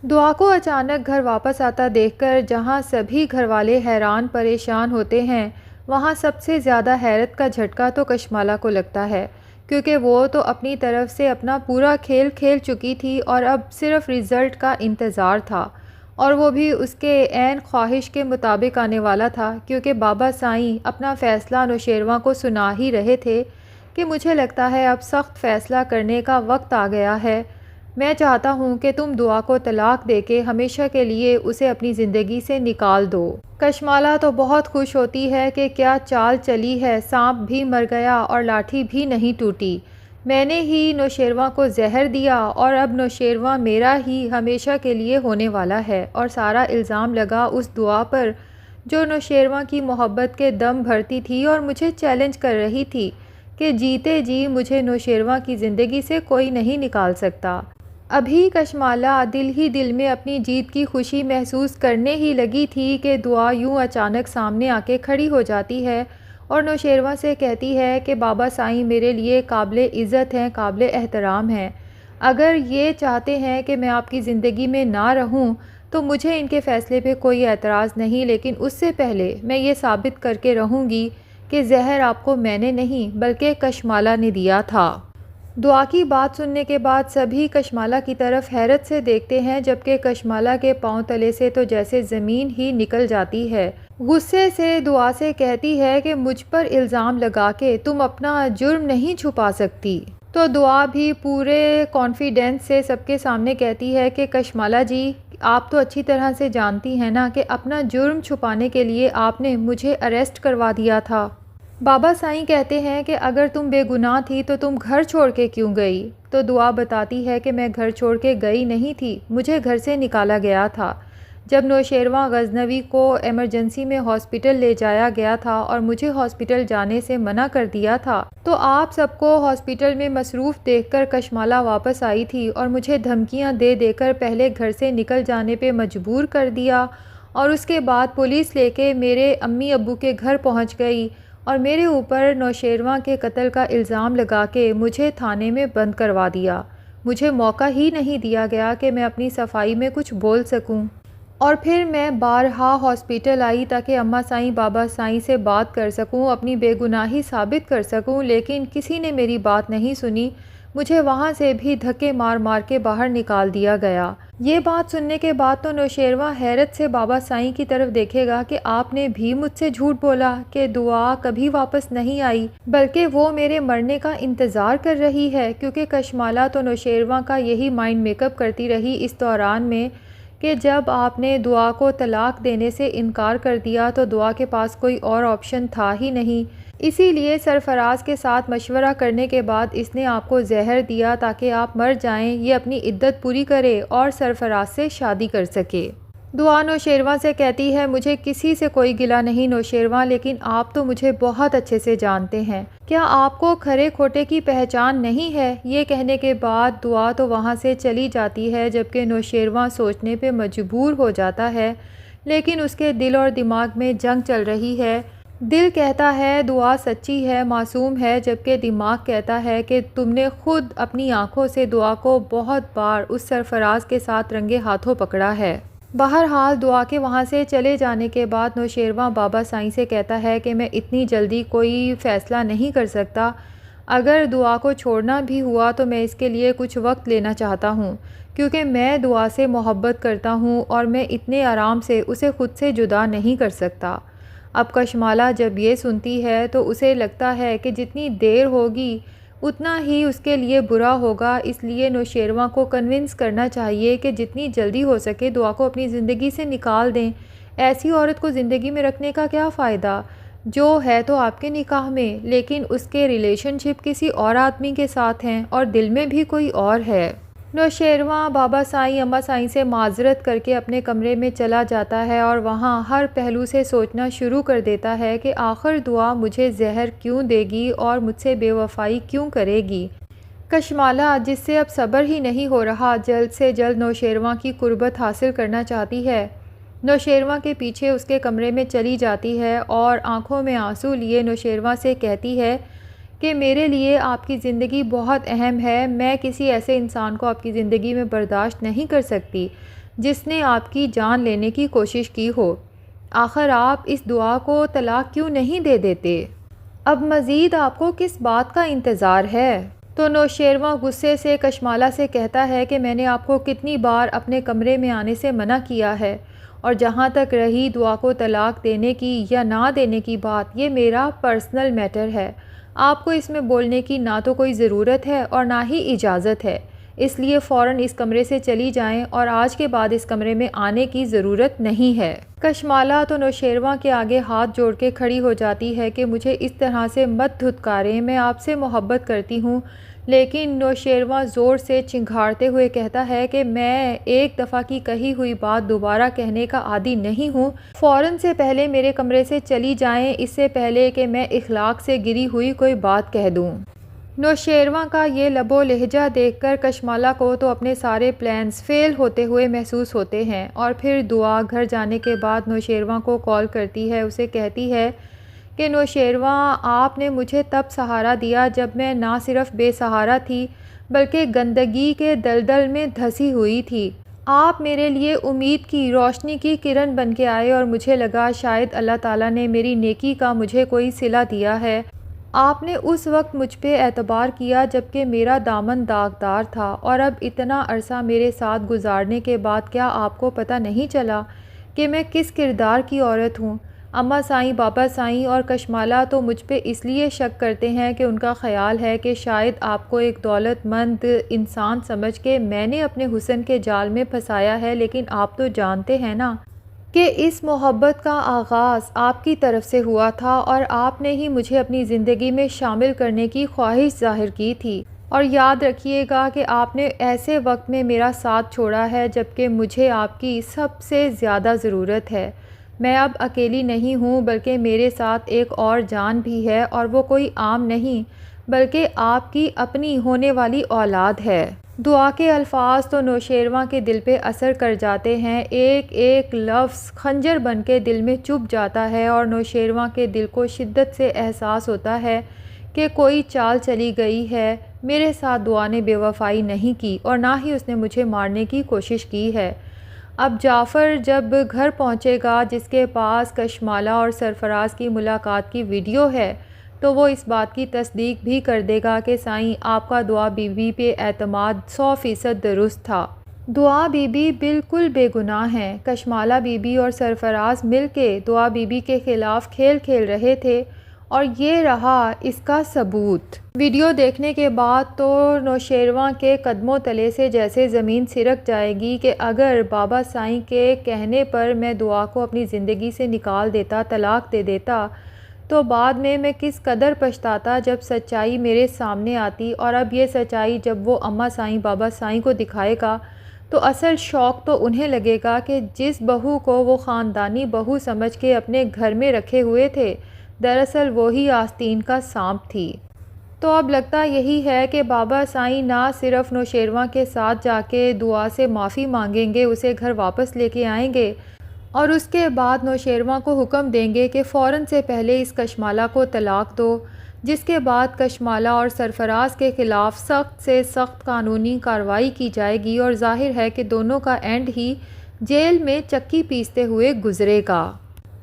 दुआ को अचानक घर वापस आता देखकर जहां सभी घरवाले हैरान परेशान होते हैं, वहां सबसे ज़्यादा हैरत का झटका तो कशमाला को लगता है, क्योंकि वो तो अपनी तरफ से अपना पूरा खेल खेल चुकी थी और अब सिर्फ रिज़ल्ट का इंतज़ार था। और वो भी उसके ऐन ख्वाहिश के मुताबिक आने वाला था, क्योंकि बाबा साईं अपना फ़ैसला नौशेरवा को सुना ही रहे थे कि मुझे लगता है अब सख्त फ़ैसला करने का वक्त आ गया है। मैं चाहता हूँ कि तुम दुआ को तलाक देके हमेशा के लिए उसे अपनी ज़िंदगी से निकाल दो। कशमाला तो बहुत खुश होती है कि क्या चाल चली है, सांप भी मर गया और लाठी भी नहीं टूटी। मैंने ही नौशेरवा को जहर दिया और अब नौशेरवा मेरा ही हमेशा के लिए होने वाला है। और सारा इल्ज़ाम लगा उस दुआ पर जो नौशेरवा की मोहब्बत के दम भरती थी और मुझे चैलेंज कर रही थी कि जीते जी मुझे नौशेरवा की ज़िंदगी से कोई नहीं निकाल सकता। अभी कशमाला दिल ही दिल में अपनी जीत की खुशी महसूस करने ही लगी थी कि दुआ यूं अचानक सामने आके खड़ी हो जाती है और नौशेरवा से कहती है कि बाबा साईं मेरे लिए काबिल इज़्ज़त हैं, काबिल एहतराम हैं। अगर ये चाहते हैं कि मैं आपकी ज़िंदगी में ना रहूं, तो मुझे इनके फ़ैसले पे कोई एतराज़ नहीं, लेकिन उससे पहले मैं ये साबित करके रहूँगी कि ज़हर आपको मैंने नहीं बल्कि कशमाला ने दिया था। दुआ की बात सुनने के बाद सभी कशमाला की तरफ हैरत से देखते हैं, जबकि कशमाला के पांव तले से तो जैसे ज़मीन ही निकल जाती है। गुस्से से दुआ से कहती है कि मुझ पर इल्ज़ाम लगा के तुम अपना जुर्म नहीं छुपा सकती। तो दुआ भी पूरे कॉन्फिडेंस से सबके सामने कहती है कि कशमाला जी, आप तो अच्छी तरह से जानती हैं ना कि अपना जुर्म छुपाने के लिए आपने मुझे अरेस्ट करवा दिया था। बाबा साईं कहते हैं कि अगर तुम बेगुनाह थी तो तुम घर छोड़ के क्यों गई? तो दुआ बताती है कि मैं घर छोड़ के गई नहीं थी, मुझे घर से निकाला गया था। जब नौशेरवा गजनवी को इमरजेंसी में हॉस्पिटल ले जाया गया था और मुझे हॉस्पिटल जाने से मना कर दिया था, तो आप सबको हॉस्पिटल में मसरूफ़ देखकर कशमाला वापस आई थी और मुझे धमकियां दे देकर पहले घर से निकल जाने पे मजबूर कर दिया और उसके बाद पुलिस लेके मेरे अम्मी अब्बू के घर पहुंच गई और मेरे ऊपर नौशेरवा के कत्ल का इल्ज़ाम लगा के मुझे थाने में बंद करवा दिया। मुझे मौका ही नहीं दिया गया कि मैं अपनी सफाई में कुछ बोल सकूं। और फिर मैं बारहा हॉस्पिटल आई ताकि अम्मा साईं बाबा साईं से बात कर सकूं, अपनी बेगुनाही साबित कर सकूं, लेकिन किसी ने मेरी बात नहीं सुनी। मुझे वहां से भी धक्के मार मार के बाहर निकाल दिया गया। ये बात सुनने के बाद तो नौशेरवा हैरत से बाबा साईं की तरफ देखेगा कि आपने भी मुझसे झूठ बोला कि दुआ कभी वापस नहीं आई, बल्कि वो मेरे मरने का इंतज़ार कर रही है। क्योंकि कशमाला तो नौशेरवा का यही माइंड मेकअप करती रही इस दौरान में कि जब आपने दुआ को तलाक देने से इनकार कर दिया तो दुआ के पास कोई और ऑप्शन था ही नहीं। इसीलिए सरफराज के साथ मशवरा करने के बाद इसने आपको जहर दिया ताकि आप मर जाएं, ये अपनी इद्दत पूरी करे और सरफराज से शादी कर सके। दुआ नौशेरवा से कहती है, मुझे किसी से कोई गिला नहीं नौशेरवा, लेकिन आप तो मुझे बहुत अच्छे से जानते हैं। क्या आपको खरे खोटे की पहचान नहीं है? ये कहने के बाद दुआ तो वहाँ से चली जाती है, जबकि नौशेरवा सोचने पे मजबूर हो जाता है, लेकिन उसके दिल और दिमाग में जंग चल रही है। दिल कहता है दुआ सच्ची है, मासूम है, जबकि दिमाग कहता है कि तुमने खुद अपनी आंखों से दुआ को बहुत बार उस सरफराज के साथ रंगे हाथों पकड़ा है। बहरहाल दुआ के वहाँ से चले जाने के बाद नौशेरवा बाबा साईं से कहता है कि मैं इतनी जल्दी कोई फ़ैसला नहीं कर सकता। अगर दुआ को छोड़ना भी हुआ तो मैं इसके लिए कुछ वक्त लेना चाहता हूँ, क्योंकि मैं दुआ से मोहब्बत करता हूँ और मैं इतने आराम से उसे ख़ुद से जुदा नहीं कर सकता। अब कशमाला जब ये सुनती है तो उसे लगता है कि जितनी देर होगी उतना ही उसके लिए बुरा होगा, इसलिए नौशेरवा को कन्विंस करना चाहिए कि जितनी जल्दी हो सके दुआ को अपनी ज़िंदगी से निकाल दें। ऐसी औरत को ज़िंदगी में रखने का क्या फ़ायदा, जो है तो आपके निकाह में, लेकिन उसके रिलेशनशिप किसी और आदमी के साथ हैं और दिल में भी कोई और है। नौशेरवा बाबा साईं अम्मा साईं से माजरत करके अपने कमरे में चला जाता है और वहाँ हर पहलू से सोचना शुरू कर देता है कि आखिर दुआ मुझे जहर क्यों देगी और मुझसे बेवफाई क्यों करेगी। कशमाला, जिससे अब सब्र ही नहीं हो रहा, जल्द से जल्द नौशेरवा की कुर्बत हासिल करना चाहती है। नौशेरवा के पीछे उसके कमरे में चली जाती है और आंखों में आंसू लिए नौशेरवा से कहती है कि मेरे लिए आपकी ज़िंदगी बहुत अहम है, मैं किसी ऐसे इंसान को आपकी ज़िंदगी में बर्दाश्त नहीं कर सकती जिसने आपकी जान लेने की कोशिश की हो। आखिर आप इस दुआ को तलाक क्यों नहीं दे देते? अब मज़ीद आपको किस बात का इंतज़ार है? तो नौशेरवां गुस्से से कशमाला से कहता है कि मैंने आपको कितनी बार अपने कमरे में आने से मना किया है, और जहाँ तक रही दुआ को तलाक देने की या ना देने की बात, ये मेरा पर्सनल मैटर है। आपको इसमें बोलने की ना तो कोई ज़रूरत है और ना ही इजाज़त है, इसलिए फ़ौरन इस कमरे से चली जाएं और आज के बाद इस कमरे में आने की ज़रूरत नहीं है। कशमाला तो नौशेरवां के आगे हाथ जोड़ के खड़ी हो जाती है कि मुझे इस तरह से मत धुतकारें, मैं आपसे मोहब्बत करती हूँ। लेकिन नौशेरवां ज़ोर से चिंघाड़ते हुए कहता है कि मैं एक दफ़ा की कही हुई बात दोबारा कहने का आदी नहीं हूँ। फ़ौरन से पहले मेरे कमरे से चली जाएं, इससे पहले कि मैं इखलाक से गिरी हुई कोई बात कह दूँ। नौशेरवां का ये लबो लहजा देखकर कशमाला को तो अपने सारे प्लान्स फ़ेल होते हुए महसूस होते हैं, और फिर दुआ घर जाने के बाद नौशेरवां को कॉल करती है। उसे कहती है कि नौशेरवां, आपने मुझे तब सहारा दिया जब मैं ना सिर्फ़ बेसहारा थी बल्कि गंदगी के दलदल में धंसी हुई थी। आप मेरे लिए उम्मीद की रोशनी की किरण बन के आए और मुझे लगा शायद अल्लाह ताला ने मेरी नेकी का मुझे कोई सिला दिया है। आपने उस वक्त मुझ पे एतबार किया जबकि मेरा दामन दागदार था, और अब इतना अरसा मेरे साथ गुजारने के बाद क्या आपको पता नहीं चला कि मैं किस किरदार की औरत हूँ? अम्मा साईं, बाबा साईं और कशमाला तो मुझ पे इसलिए शक करते हैं कि उनका ख़याल है कि शायद आपको एक दौलतमंद इंसान समझ के मैंने अपने हुस्न के जाल में फंसाया है, लेकिन आप तो जानते हैं ना कि इस मोहब्बत का आगाज़ आपकी तरफ से हुआ था और आपने ही मुझे अपनी ज़िंदगी में शामिल करने की ख्वाहिश ज़ाहिर की थी। और याद रखिएगा कि आपने ऐसे वक्त में मेरा साथ छोड़ा है जबकि मुझे आपकी सबसे ज़्यादा ज़रूरत है। मैं अब अकेली नहीं हूँ बल्कि मेरे साथ एक और जान भी है, और वो कोई आम नहीं बल्कि आपकी अपनी होने वाली औलाद है। दुआ के अल्फाज तो नौशेरवां के दिल पे असर कर जाते हैं। एक एक लफ्ज़ खंजर बन के दिल में चुभ जाता है, और नौशेरवां के दिल को शिद्दत से एहसास होता है कि कोई चाल चली गई है। मेरे साथ दुआ ने बेवफाई नहीं की और ना ही उसने मुझे मारने की कोशिश की है। अब जाफ़र जब घर पहुंचेगा जिसके पास कशमाला और सरफराज की मुलाकात की वीडियो है, तो वो इस बात की तस्दीक भी कर देगा कि साईं, आपका दुआ बीबी पे एतमाद 100% दुरुस्त था। दुआ बीबी बिल्कुल बेगुनाह हैं। कशमाला बीबी और सरफराज मिलके दुआ बीबी के ख़िलाफ़ खेल खेल रहे थे, और ये रहा इसका सबूत। वीडियो देखने के बाद तो नौशेरवां के कदमों तले से जैसे ज़मीन सिरक जाएगी कि अगर बाबा साईं के कहने पर मैं दुआ को अपनी ज़िंदगी से निकाल देता, तलाक दे देता, तो बाद में मैं किस कदर पछताता जब सच्चाई मेरे सामने आती। और अब ये सच्चाई जब वो अम्मा साईं, बाबा साईं को दिखाएगा तो असल शौक़ तो उन्हें लगेगा कि जिस बहू को वो ख़ानदानी बहू समझ के अपने घर में रखे हुए थे, दरअसल वही आस्तीन का सांप थी। तो अब लगता यही है कि बाबा साईं ना सिर्फ़ नौशेरवां के साथ जाके दुआ से माफ़ी मांगेंगे, उसे घर वापस लेके आएंगे, और उसके बाद नौशेरवां को हुक्म देंगे कि फ़ौरन से पहले इस कशमाला को तलाक दो, जिसके बाद कशमाला और सरफराज के ख़िलाफ़ सख्त से सख्त कानूनी कार्रवाई की जाएगी, और ज़ाहिर है कि दोनों का एंड ही जेल में चक्की पीसते हुए गुज़रेगा।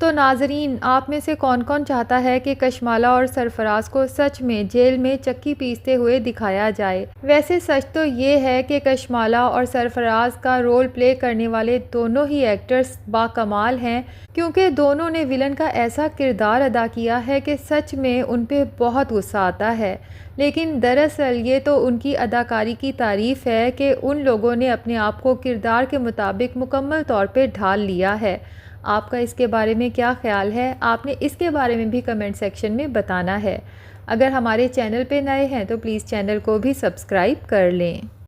तो नाज़रीन, आप में से कौन कौन चाहता है कि कशमाला और सरफराज को सच में जेल में चक्की पीसते हुए दिखाया जाए? वैसे सच तो ये है कि कशमाला और सरफराज का रोल प्ले करने वाले दोनों ही एक्टर्स बाकमाल हैं, क्योंकि दोनों ने विलन का ऐसा किरदार अदा किया है कि सच में उन पे बहुत गुस्सा आता है। लेकिन दरअसल ये तो उनकी अदाकारी की तारीफ़ है कि उन लोगों ने अपने आप को किरदार के मुताबिक मुकम्मल तौर पे ढाल लिया है। आपका इसके बारे में क्या ख़्याल है? आपने इसके बारे में भी कमेंट सेक्शन में बताना है। अगर हमारे चैनल पे नए हैं तो प्लीज़ चैनल को भी सब्सक्राइब कर लें।